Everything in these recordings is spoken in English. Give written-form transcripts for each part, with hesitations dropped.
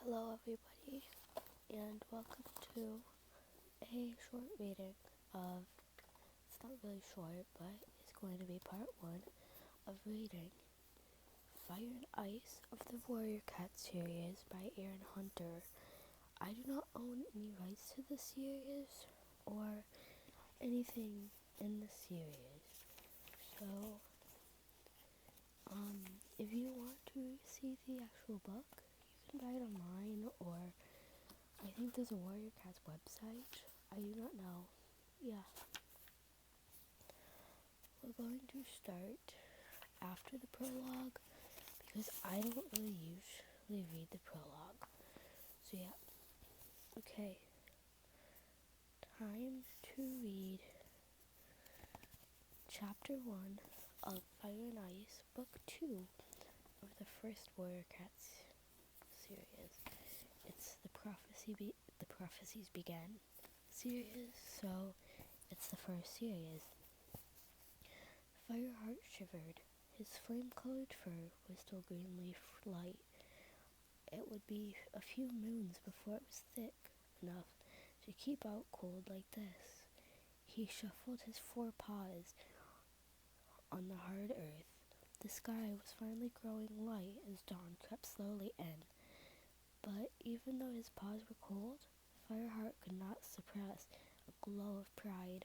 Hello, everybody, and welcome to a short reading of. It's not really short, but it's going to be part one of reading Fire and Ice of the Warrior Cat series by Aaron Hunter. I do not own any rights to the series or anything in the series, so if you want to see the actual book, you can buy it online or I think there's a Warrior Cats website. I do not know. Yeah. We're going to start after the prologue because I don't really usually read the prologue. So yeah. Okay. Time to read Chapter 1 of Fire and Ice, Book 2 of the first Warrior Cats series. It's the Prophecies Began series, so it's the first series. Fireheart shivered. His flame-colored fur was still green leaf light. It would be a few moons before it was thick enough to keep out cold like this. He shuffled his 4 paws on the hard earth. The sky was finally growing light as dawn crept slowly in. But even though his paws were cold, Fireheart could not suppress a glow of pride.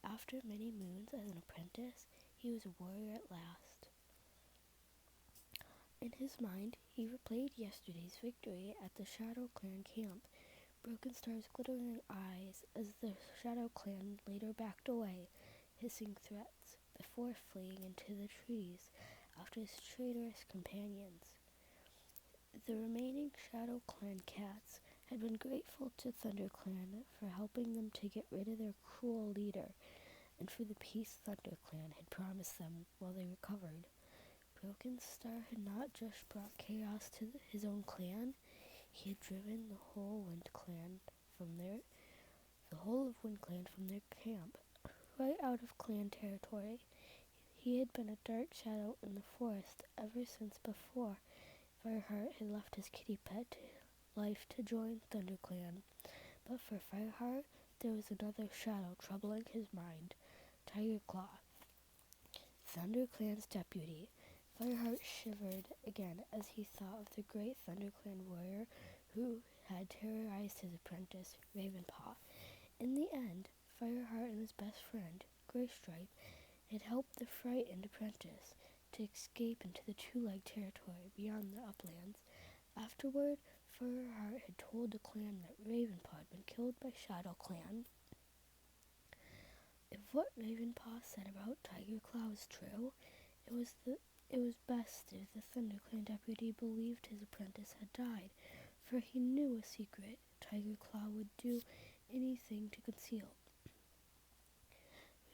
After many moons as an apprentice, he was a warrior at last. In his mind, he replayed yesterday's victory at the Shadow Clan camp, Broken Star's glittering eyes as the Shadow Clan later backed away, hissing threats, before fleeing into the trees after his traitorous companions. The remaining Shadow Clan cats had been grateful to Thunder Clan for helping them to get rid of their cruel leader, and for the peace Thunder Clan had promised them while they recovered. Broken Star had not just brought chaos to his own clan, he had driven the whole of Wind Clan from their camp, right out of clan territory. He had been a dark shadow in the forest ever since before Fireheart had left his kitty pet life to join Thunder Clan. But for Fireheart, there was another shadow troubling his mind, Tiger Claw, Thunder Clan's deputy. Fireheart shivered again as he thought of the great Thunder Clan warrior who had terrorized his apprentice, Ravenpaw. In the end, Fireheart and his best friend, Graystripe, had helped the frightened apprentice to escape into the two-legged territory beyond the uplands. Afterward, Fireheart had told the clan that Ravenpaw had been killed by Shadow Clan. If what Ravenpaw said about Tiger Claw was true, it was best if the Thunder Clan deputy believed his apprentice had died, for he knew a secret Tiger Claw would do anything to conceal.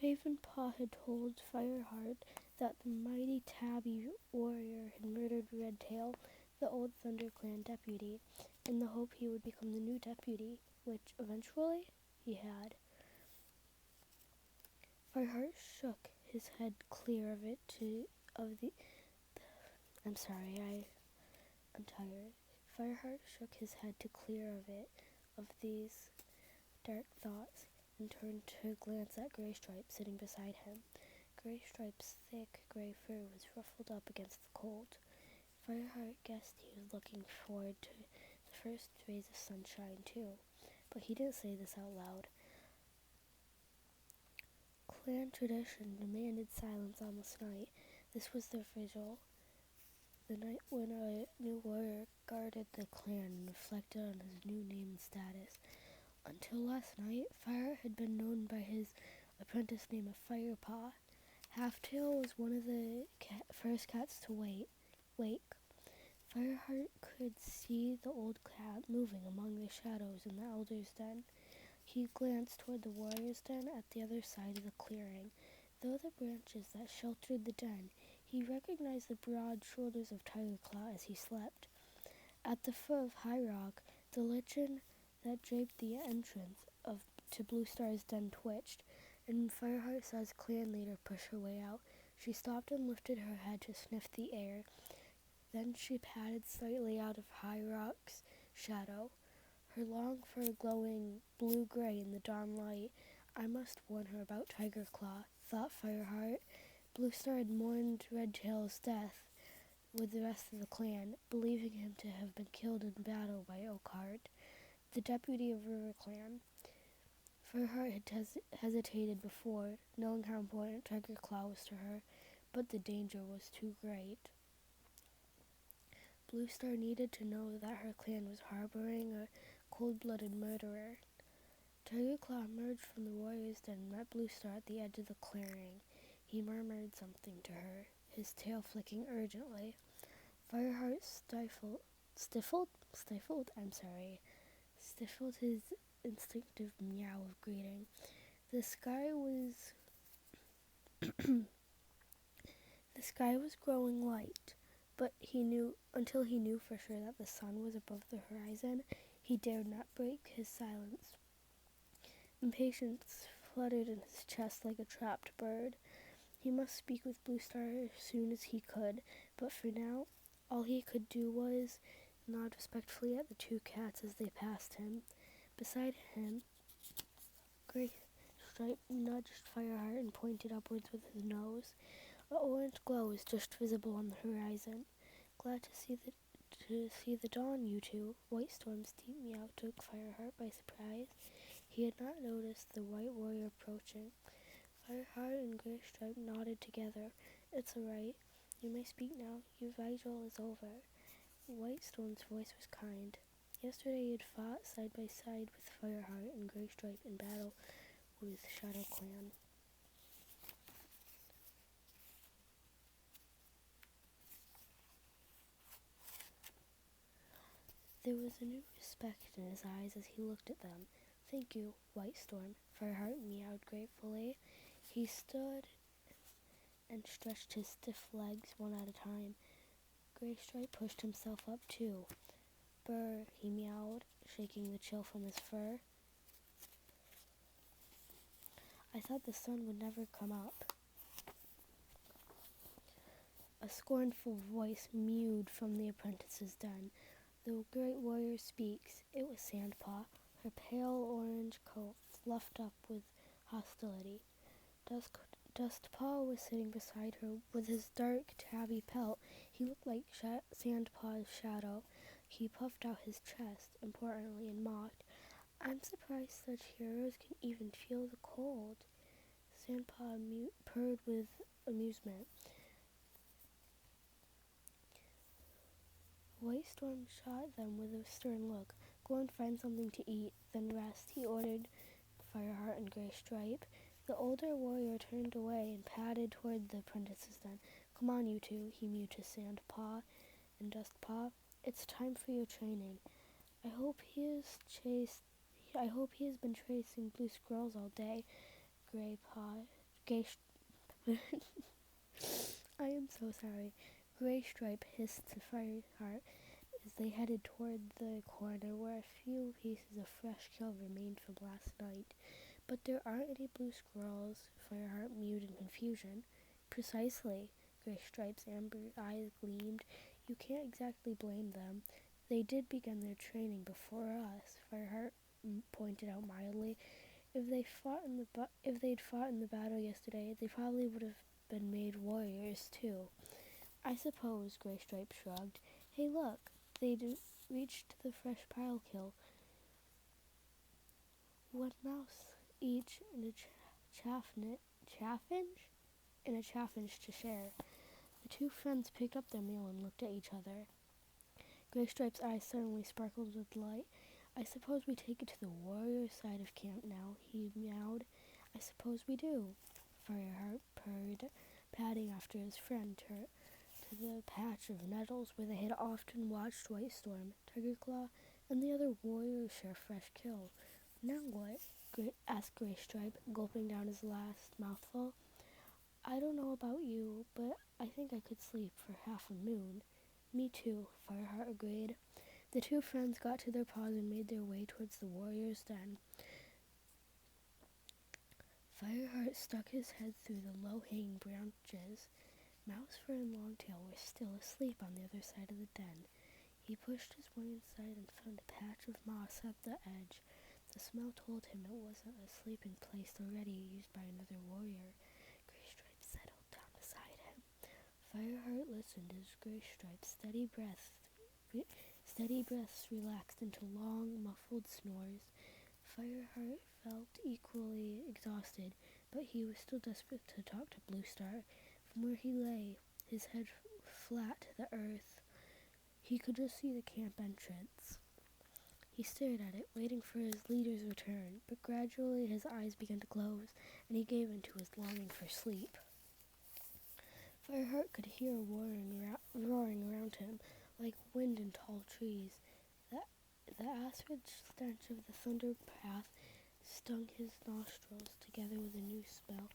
Ravenpaw had told Fireheart that the mighty Tabby warrior had murdered Redtail, the old Thunder Clan deputy, in the hope he would become the new deputy, which eventually he had. Fireheart shook his head clear of it I'm tired. Fireheart shook his head to clear of these dark thoughts and turned to glance at Graystripe sitting beside him. Graystripe's thick gray fur was ruffled up against the cold. Fireheart guessed he was looking forward to the first rays of sunshine too, but he didn't say this out loud. Clan tradition demanded silence on this night. This was their vigil, the night when a new warrior guarded the clan and reflected on his new name and status. Until last night, Fire had been known by his apprentice name of Firepaw. Halftail was one of the first cats to wake. Fireheart could see the old cat moving among the shadows in the elder's den. He glanced toward the warrior's den at the other side of the clearing. Through the branches that sheltered the den, he recognized the broad shoulders of Tiger Claw as he slept. At the foot of High Rock, the lichen that draped the entrance to Blue Star's den twitched, and Fireheart saw his clan leader push her way out. She stopped and lifted her head to sniff the air. Then she padded slightly out of High Rock's Shadow, her long fur glowing blue-gray in the dawn light. I must warn her about Tiger Claw, thought Fireheart. Bluestar had mourned Redtail's death with the rest of the clan, believing him to have been killed in battle by Oakheart, the deputy of River Clan. Fireheart had hesitated before, knowing how important Tiger Claw was to her, but the danger was too great. Bluestar needed to know that her clan was harboring a cold-blooded murderer. Tiger Claw emerged from the warriors' den and met Bluestar at the edge of the clearing. He murmured something to her, his tail flicking urgently. Fireheart stifled his instinctive meow of greeting. The sky was growing light, but until he knew for sure that the sun was above the horizon, he dared not break his silence. Impatience fluttered in his chest like a trapped bird. He must speak with Bluestar as soon as he could, but for now, all he could do was nod respectfully at the two cats as they passed him. Beside him, Graystripe nudged Fireheart and pointed upwards with his nose. An orange glow was just visible on the horizon. Glad to see the dawn, you two. White Storm's deep meow took Fireheart by surprise. He had not noticed the white warrior approaching. Fireheart and Graystripe nodded together. It's all right. You may speak now. Your vigil is over. White Storm's voice was kind. Yesterday he had fought side by side with Fireheart and Graystripe in battle with Shadow Clan. There was a new respect in his eyes as he looked at them. Thank you, White Storm. Fireheart meowed gratefully. He stood and stretched his stiff legs one at a time. Graystripe pushed himself up too. Brr, he meowed, shaking the chill from his fur. I thought the sun would never come up. A scornful voice mewed from the apprentice's den. The great warrior speaks. It was Sandpaw, her pale orange coat fluffed up with hostility. Dustpaw was sitting beside her with his dark tabby pelt. He looked like Sandpaw's shadow. He puffed out his chest importantly and mocked. I'm surprised such heroes can even feel the cold. Sandpaw purred with amusement. White Storm shot them with a stern look. Go and find something to eat, then rest, he ordered Fireheart and Graystripe. The older warrior turned away and padded toward the apprentice's den. Come on, you two, he mewed to Sandpaw and Dustpaw. It's time for your training. I hope he has been chasing blue squirrels all day. I am so sorry. Graystripe hissed to Fireheart as they headed toward the corner where a few pieces of fresh kill remained from last night. But there aren't any blue squirrels, Fireheart mewed in confusion. Precisely, Graystripe's amber eyes gleamed. You can't exactly blame them. They did begin their training before us, Fireheart pointed out mildly. If they'd fought in the battle yesterday, they probably would have been made warriors too. I suppose, Graystripe shrugged. Hey look, they'd reached the fresh pile kill. One mouse each in a chaffinch to share. The two friends picked up their meal and looked at each other. Graystripe's eyes suddenly sparkled with delight. I suppose we take it to the warrior side of camp now, he meowed. I suppose we do, Fireheart purred, padding after his friend to the patch of nettles where they had often watched White Storm, Tiger Claw, and the other warriors share fresh kill. Now what? Asked Graystripe, gulping down his last mouthful. I don't know about you, but I think I could sleep for half a moon. Me too, Fireheart agreed. The two friends got to their paws and made their way towards the warrior's den. Fireheart stuck his head through the low-hanging branches. Mousefur and Longtail were still asleep on the other side of the den. He pushed his way inside and found a patch of moss at the edge. The smell told him it wasn't a sleeping place already used by another warrior. Graystripe settled down beside him. Fireheart listened as Graystripe's steady breaths relaxed into long, muffled snores. Fireheart felt equally exhausted, but he was still desperate to talk to Bluestar. From where he lay, his head flat to the earth, he could just see the camp entrance. He stared at it, waiting for his leader's return, but gradually his eyes began to close, and he gave in to his longing for sleep. Fireheart could hear roaring around him, like wind in tall trees. The acid stench of the thunder path stung his nostrils, together with a new smell,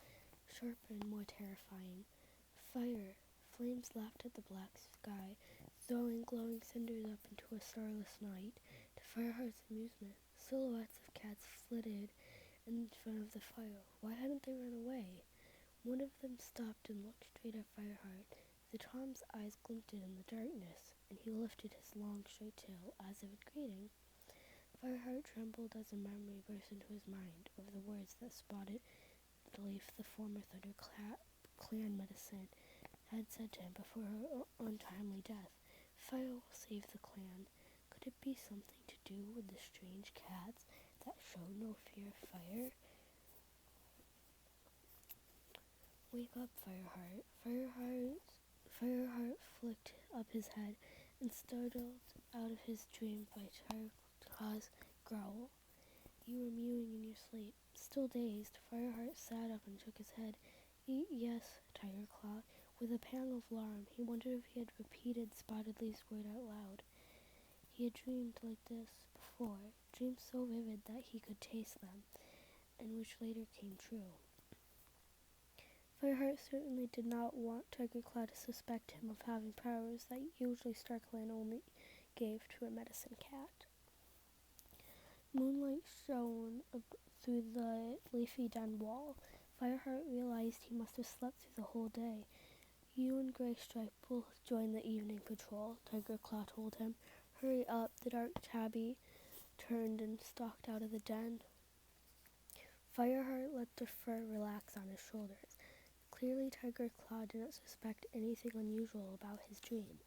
sharper and more terrifying. Fire! Flames laughed at the black sky, throwing glowing cinders up into a starless night. To Fireheart's amusement, silhouettes of cats flitted in front of the fire. Why hadn't they run away? One of them stopped and looked straight at Fireheart. The Tom's eyes glinted in the darkness, and he lifted his long, straight tail as if in greeting. Fireheart trembled as a memory burst into his mind of the words that Spotted Leaf, the former Thunder Clan medicine, had said to him before her untimely death. Fire will save the clan. Could it be something to do with the strange cats that showed no fear of fire? Wake up, Fireheart. Fireheart flicked up his head and startled out of his dream by Tigerclaw's growl. You were mewing in your sleep. Still dazed, Fireheart sat up and shook his head. Yes, Tigerclaw. With a pang of alarm, he wondered if he had repeated Spotted Leaf's word out loud. He had dreamed like this before, dreams so vivid that he could taste them, and which later came true. Fireheart certainly did not want Tigerclaw to suspect him of having powers that usually Starkland only gave to a medicine cat. Moonlight shone through the leafy den wall. Fireheart realized he must have slept through the whole day. You and Graystripe will join the evening patrol, Tigerclaw told him. Hurry up, the dark tabby turned and stalked out of the den. Fireheart let the fur relax on his shoulders. Clearly Tigerclaw didn't suspect anything unusual about his dream,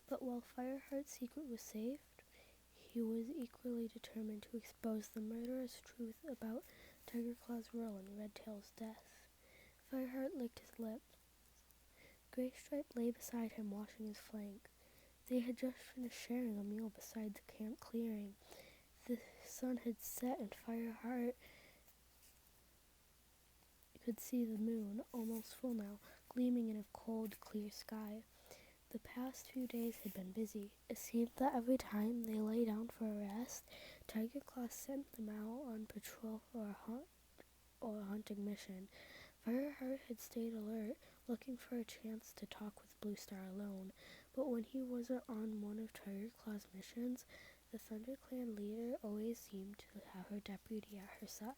but while Fireheart's secret was safe, he was equally determined to expose the murderous truth about Tigerclaw's role in Redtail's death. Fireheart licked his lips. Graystripe lay beside him, washing his flank. They had just finished sharing a meal beside the camp clearing. The sun had set and Fireheart could see the moon, almost full now, gleaming in a cold, clear sky. The past few days had been busy. It seemed that every time they lay down for a rest, Tigerclaw sent them out on patrol for a hunting mission. Fireheart had stayed alert, looking for a chance to talk with Bluestar alone, but when he wasn't on one of Tigerclaw's missions, the ThunderClan leader always seemed to have her deputy at her side.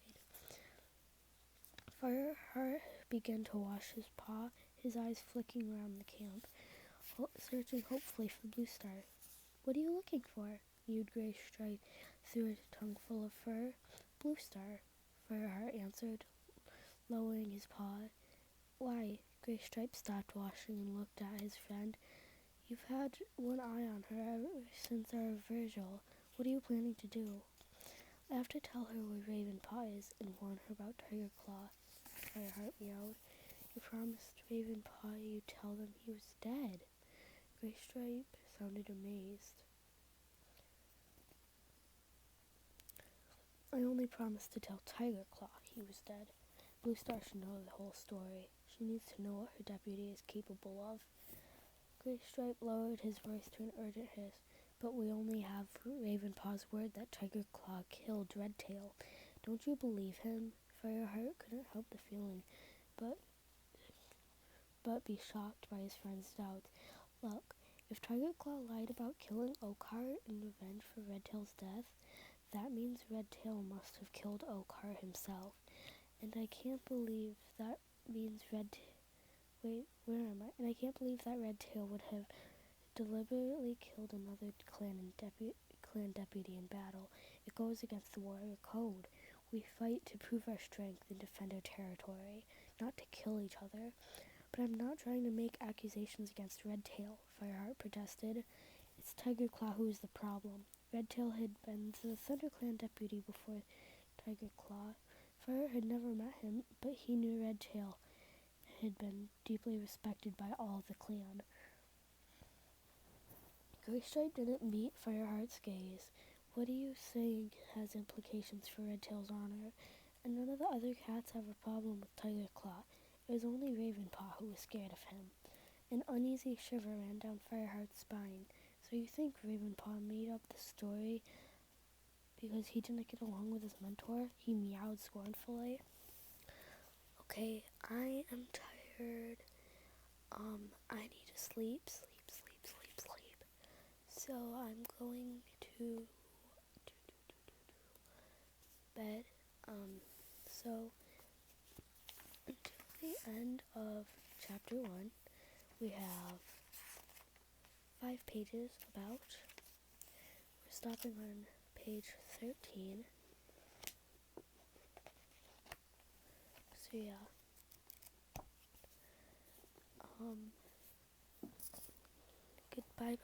Fireheart began to wash his paw, his eyes flicking around the camp, searching hopefully for Bluestar. What are you looking for? Mewed Graystripe through a tongue full of fur. Bluestar, Fireheart answered, lowering his paw. Why? Graystripe stopped washing and looked at his friend. You've had one eye on her ever since our vigil. What are you planning to do? I have to tell her where Ravenpaw is and warn her about Tigerclaw, Fireheart meowed. You promised Ravenpaw you'd tell them he was dead. Graystripe sounded amazed. I only promised to tell Tigerclaw he was dead. Bluestar should know the whole story. She needs to know what her deputy is capable of. Graystripe lowered his voice to an urgent hiss. But we only have Ravenpaw's word that Tigerclaw killed Redtail. Don't you believe him? Fireheart couldn't help the feeling, but be shocked by his friend's doubts. Look, if Tigerclaw lied about killing Oakheart in revenge for Redtail's death, that means Redtail must have killed Oakheart himself. And I can't believe that means Redtail would have deliberately killed another clan deputy in battle. It goes against the warrior code. We fight to prove our strength and defend our territory, not to kill each other. But I'm not trying to make accusations against Redtail, Fireheart protested. It's Tiger Claw who is the problem. Redtail had been the Thunder Clan deputy before Tiger Claw. Fireheart had never met him, but he knew Redtail had been deeply respected by all the clan. Greystripe didn't meet Fireheart's gaze. What are you saying has implications for Redtail's honor? And none of the other cats have a problem with Tiger Claw. It was only Ravenpaw who was scared of him. An uneasy shiver ran down Fireheart's spine. So you think Ravenpaw made up the story because he didn't get along with his mentor? He meowed scornfully. Okay, I am tired. I need to sleep. So I'm going to bed. So until the end of chapter 1, we have 5 pages about. We're stopping on page 13. So yeah. Goodbye.